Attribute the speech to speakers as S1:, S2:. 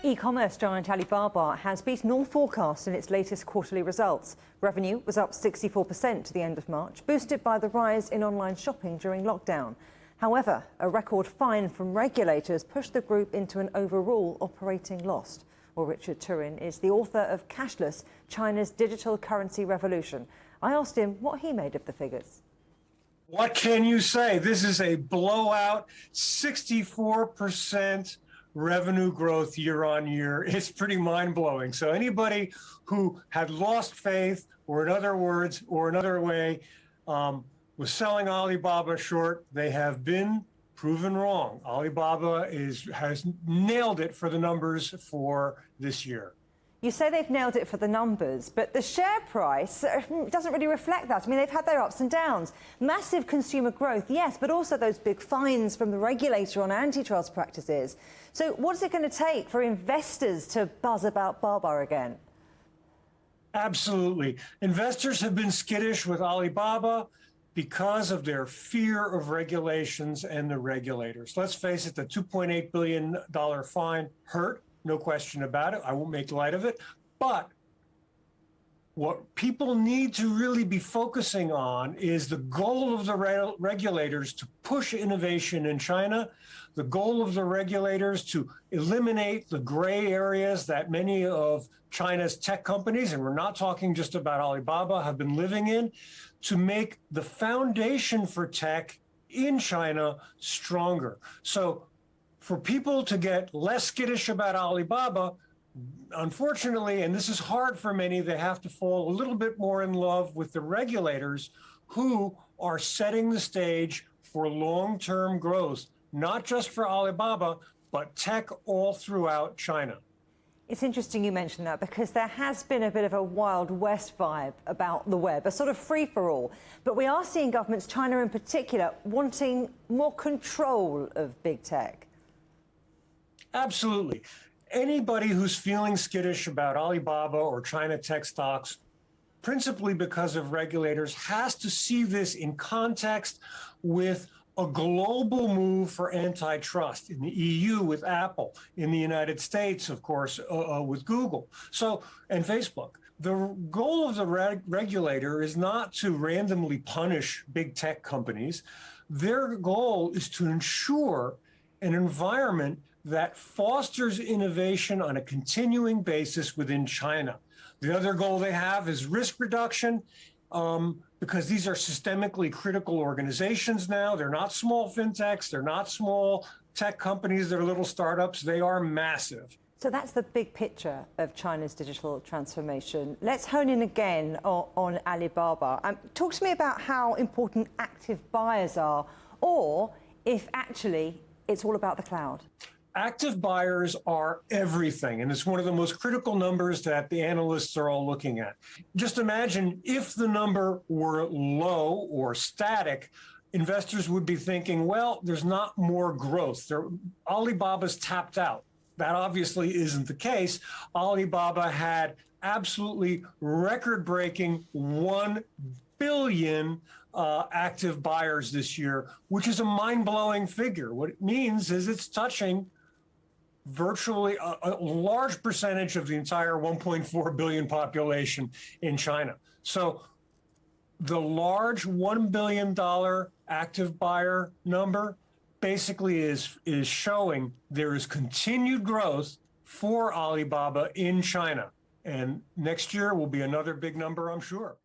S1: E-commerce giant Alibaba has beaten all forecasts in its latest quarterly results. Revenue was up 64% to the end of March, boosted by the rise in online shopping during lockdown. However, a record fine from regulators pushed the group into an overall operating loss. Well, Richard Turin is the author of Cashless, China's Digital Currency Revolution. I asked him what he made of the figures.
S2: What can you say? This is a blowout, 64% revenue growth year on year. It's pretty mind-blowing. So anybody who had lost faith, or in other words, or another way, was selling Alibaba short, they have been proven wrong. Alibaba has nailed it for the numbers for this year.
S1: You say they've nailed it for the numbers, but the share price doesn't really reflect that. I mean, they've had their ups and downs. Massive consumer growth, yes, but also those big fines from the regulator on antitrust practices. So what is it going to take for investors to buzz about Baba again?
S2: Absolutely. Investors have been skittish with Alibaba because of their fear of regulations and the regulators. Let's face it, the $2.8 billion fine hurt. No question about it. I won't make light of it. But what people need to really be focusing on is the goal of the regulators to push innovation in China, the goal of the regulators to eliminate the gray areas that many of China's tech companies, and we're not talking just about Alibaba, have been living in, to make the foundation for tech in China stronger. So for people to get less skittish about Alibaba, unfortunately, and this is hard for many, they have to fall a little bit more in love with the regulators who are setting the stage for long-term growth, not just for Alibaba, but tech all throughout China.
S1: It's interesting you mentioned that because there has been a bit of a Wild West vibe about the web, a sort of free-for-all. But we are seeing governments, China in particular, wanting more control of big tech.
S2: Absolutely. Anybody who's feeling skittish about Alibaba or China tech stocks, principally because of regulators, has to see this in context with a global move for antitrust in the EU with Apple, in the United States, of course, with Google, and Facebook. The goal of the regulator is not to randomly punish big tech companies. Their goal is to ensure an environment that fosters innovation on a continuing basis within China. The other goal they have is risk reduction, because these are systemically critical organizations now. They're not small fintechs, they're not small tech companies, they're little startups, they are massive.
S1: So that's the big picture of China's digital transformation. Let's hone in again on Alibaba. Talk to me about how important active buyers are, or if actually it's all about the cloud.
S2: Active buyers are everything, and it's one of the most critical numbers that the analysts are all looking at. Just imagine if the number were low or static, investors would be thinking, well, there's not more growth. Alibaba's tapped out. That obviously isn't the case. Alibaba had absolutely record-breaking 1 billion active buyers this year, which is a mind-blowing figure. What it means is it's touching virtually a large percentage of the entire 1.4 billion population in China. So the large $1 billion active buyer number basically is showing there is continued growth for Alibaba in China. And next year will be another big number, I'm sure.